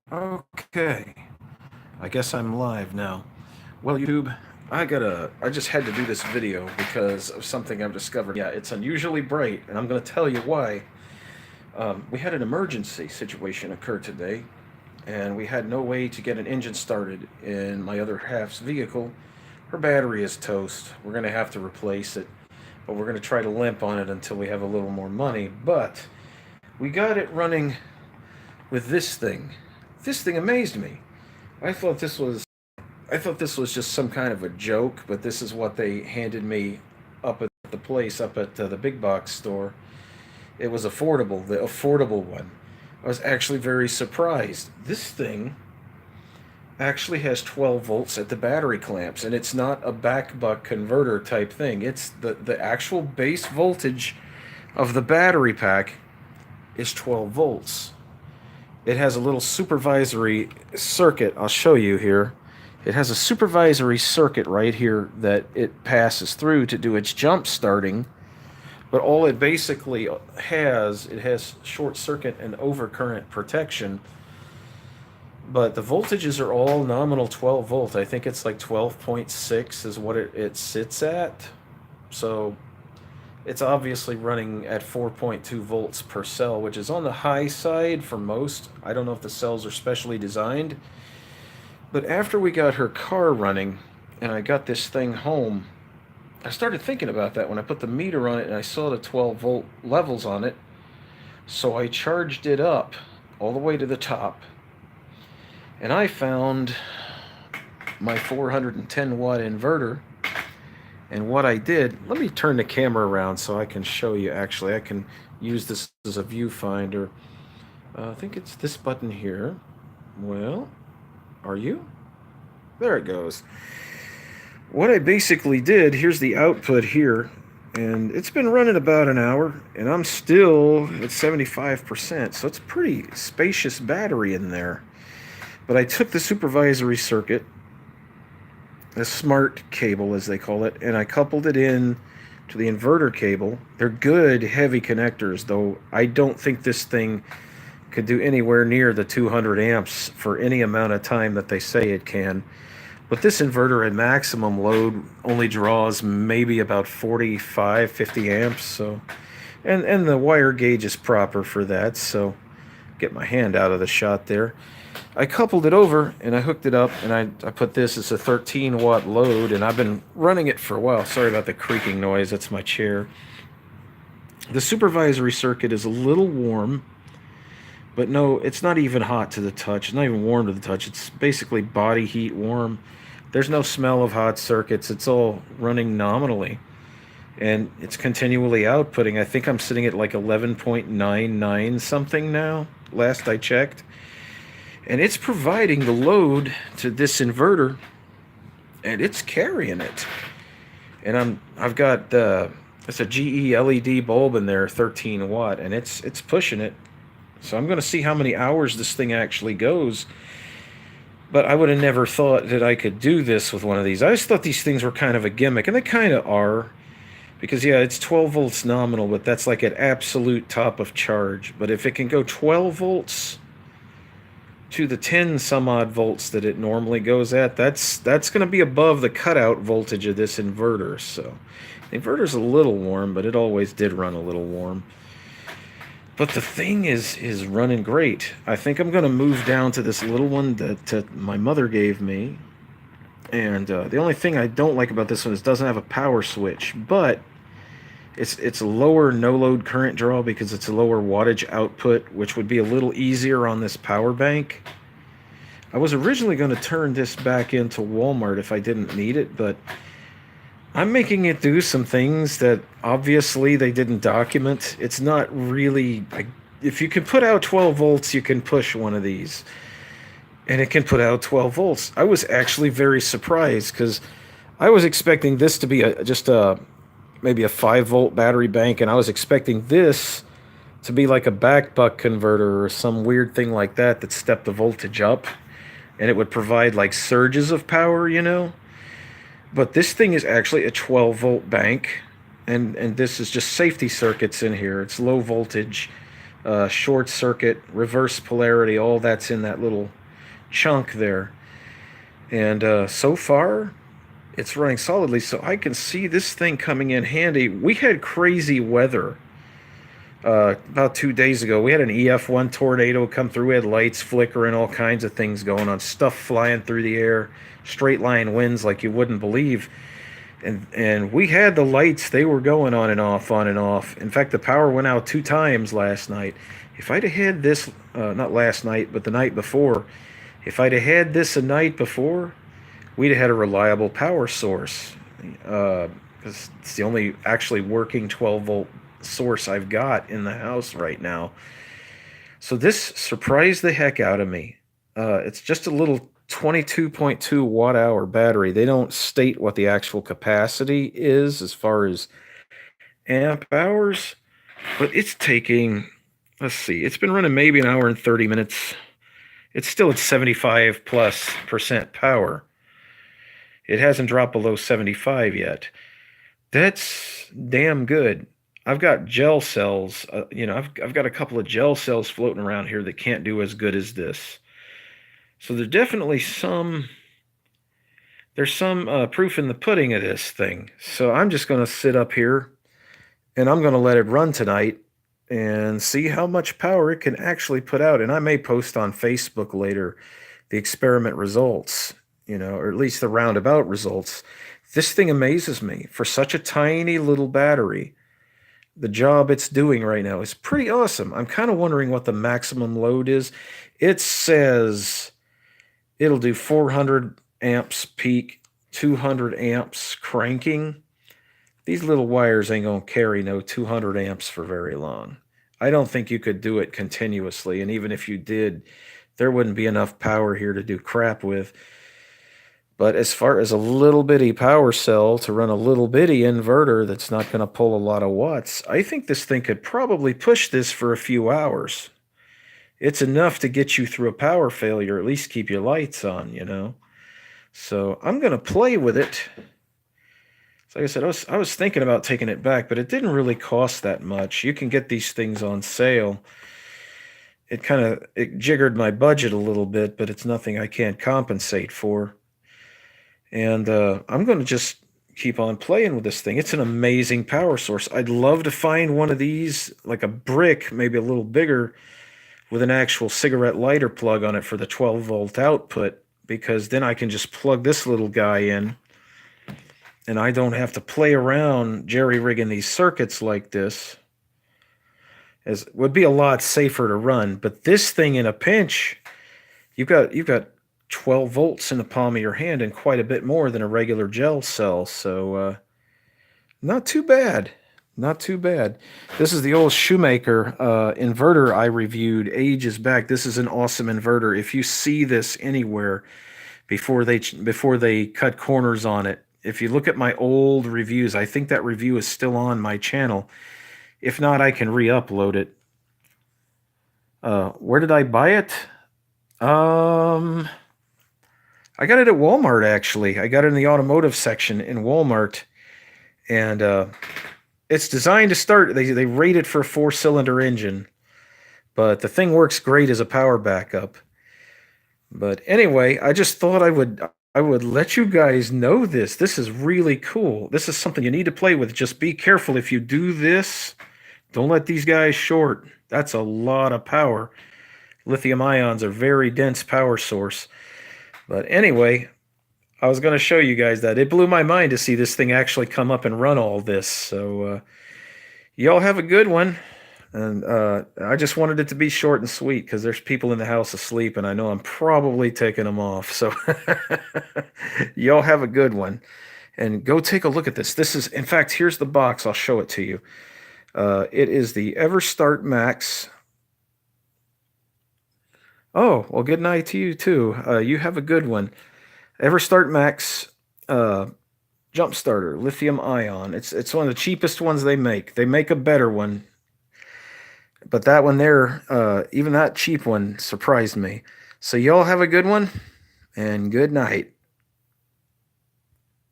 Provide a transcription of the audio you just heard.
Okay, I guess I'm live now. Well, YouTube, I just had to do this video because of something I've discovered. Yeah, it's unusually bright, and I'm gonna tell you why. We had an emergency situation occur today, and we had no way to get an engine started in my other half's vehicle. Her battery is toast. We're gonna have to replace it, but we're gonna try to limp on it until we have a little more money. But we got it running with this thing. This thing amazed me. I thought this was I thought this was just some kind of a joke, but this is what they handed me up at the place up at the big box store. It was affordable, the affordable one. I was actually very surprised. This thing actually has 12 volts at the battery clamps, and it's not a back buck converter type thing. It's the actual base voltage of the battery pack is 12 volts. It has a little supervisory circuit. I'll show you here. It has a supervisory circuit right here that it passes through to do its jump starting. But all it basically it has short circuit and overcurrent protection. But the voltages are all nominal 12 volt. I think it's like 12.6 is what it sits at. So it's obviously running at 4.2 volts per cell, which is on the high side for most. I don't know if the cells are specially designed. But after we got her car running and I got this thing home, I started thinking about that when I put the meter on it and I saw the 12 volt levels on it. So I charged it up all the way to the top. And I found my 410 watt inverter. And what I did, let me turn the camera around so I can show you. Actually, I can use this as a viewfinder. I think it's this button here. Well, are you? There it goes. What I basically did, here's the output here, and it's been running about an hour, and I'm still at 75%, so it's a pretty spacious battery in there. But I took the supervisory circuit, the smart cable as they call it, and I coupled it in to the inverter cable. They're good heavy connectors, though I don't think this thing could do anywhere near the 200 amps for any amount of time that they say it can. But this inverter at maximum load only draws maybe about 45, 50 amps. So, and the wire gauge is proper for that. So, get my hand out of the shot there. I coupled it over and I hooked it up, and I put this as a 13 watt load, and I've been running it for a while. Sorry about the creaking noise. That's my chair. The supervisory circuit is a little warm. But no, it's not even hot to the touch. It's not even warm to the touch. It's basically body heat warm. There's no smell of hot circuits. It's all running nominally. And it's continually outputting. I think I'm sitting at like 11.99 something now, last I checked. And it's providing the load to this inverter, and it's carrying it. And I've got it's a GE LED bulb in there, 13 watt, and it's pushing it. So I'm going to see how many hours this thing actually goes. But I would have never thought that I could do this with one of these. I just thought these things were kind of a gimmick, and they kind of are. Because, yeah, it's 12 volts nominal, but that's like at absolute top of charge. But if it can go 12 volts to the 10 some odd volts that it normally goes at, that's going to be above the cutout voltage of this inverter. So the inverter's a little warm, but it always did run a little warm. But the thing is running great. I think I'm going to move down to this little one that my mother gave me. And the only thing I don't like about this one is it doesn't have a power switch. But it's a lower no-load current draw because it's a lower wattage output, which would be a little easier on this power bank. I was originally going to turn this back into Walmart if I didn't need it, but I'm making it do some things that obviously they didn't document. It's not really... if you can put out 12 volts, you can push one of these. And it can put out 12 volts. I was actually very surprised because I was expecting this to be maybe a 5 volt battery bank, and I was expecting this to be like a back buck converter or some weird thing like that stepped the voltage up, and it would provide like surges of power, you know? But this thing is actually a 12 volt bank, and this is just safety circuits in here. It's low voltage, short circuit, reverse polarity, all that's in that little chunk there. And so far, it's running solidly, so I can see this thing coming in handy. We had crazy weather about 2 days ago. We had an EF1 tornado come through. We had lights flickering, all kinds of things going on, stuff flying through the air, straight line winds like you wouldn't believe. And we had the lights, they were going on and off, on and off. In fact, the power went out 2 times last night. If I'd have had this, not last night, but the night before, if I'd have had this a night before, we'd have had a reliable power source. Because it's the only actually working 12 volt source I've got in the house right now. So this surprised the heck out of me. It's just a little 22.2 watt hour battery. They don't state what the actual capacity is as far as amp hours, but it's taking, let's see, it's been running maybe an hour and 30 minutes. It's still at 75 plus percent power. It hasn't dropped below 75 yet. That's damn good. I've got gel cells, I've got a couple of gel cells floating around here that can't do as good as this. So there's definitely there's some proof in the pudding of this thing. So I'm just going to sit up here and I'm going to let it run tonight and see how much power it can actually put out. And I may post on Facebook later the experiment results, or at least the roundabout results. This thing amazes me. For such a tiny little battery, the job it's doing right now is pretty awesome. I'm kind of wondering what the maximum load is. It says it'll do 400 amps peak, 200 amps cranking. These little wires ain't going to carry no 200 amps for very long. I don't think you could do it continuously, and even if you did, there wouldn't be enough power here to do crap with. But as far as a little bitty power cell to run a little bitty inverter that's not going to pull a lot of watts, I think this thing could probably push this for a few hours. It's enough to get you through a power failure, at least keep your lights on. So I'm going to play with it. So like I said, I was thinking about taking it back, but it didn't really cost that much. You can get these things on sale. It jiggered my budget a little bit, but it's nothing I can't compensate for. And I'm going to just keep on playing with this thing. It's an amazing power source. I'd love to find one of these, like a brick, maybe a little bigger, with an actual cigarette lighter plug on it for the 12 volt output, because then I can just plug this little guy in and I don't have to play around jerry-rigging these circuits like this. As would be a lot safer to run. But this thing in a pinch, you've got 12 volts in the palm of your hand and quite a bit more than a regular gel cell. So not too bad. Not too bad. This is the old Shoemaker inverter I reviewed ages back. This is an awesome inverter. If you see this anywhere before they cut corners on it, if you look at my old reviews, I think that review is still on my channel. If not, I can re-upload it. Where did I buy it? I got it at Walmart, actually. I got it in the automotive section in Walmart. And it's designed to start, they rate it for a 4-cylinder engine. But the thing works great as a power backup. But anyway, I just thought I would let you guys know this. This is really cool. This is something you need to play with. Just be careful if you do this. Don't let these guys short. That's a lot of power. Lithium ions are a very dense power source. But anyway, I was going to show you guys that. It blew my mind to see this thing actually come up and run all this. So y'all have a good one. And I just wanted it to be short and sweet because there's people in the house asleep and I know I'm probably taking them off. So y'all have a good one. And go take a look at this. This is, in fact, here's the box. I'll show it to you. It is the EverStart Max. Oh, well, good night to you too. You have a good one. EverStart Max jump starter, lithium ion. It's one of the cheapest ones they make. They make a better one, but that one there, even that cheap one surprised me. So y'all have a good one, and good night.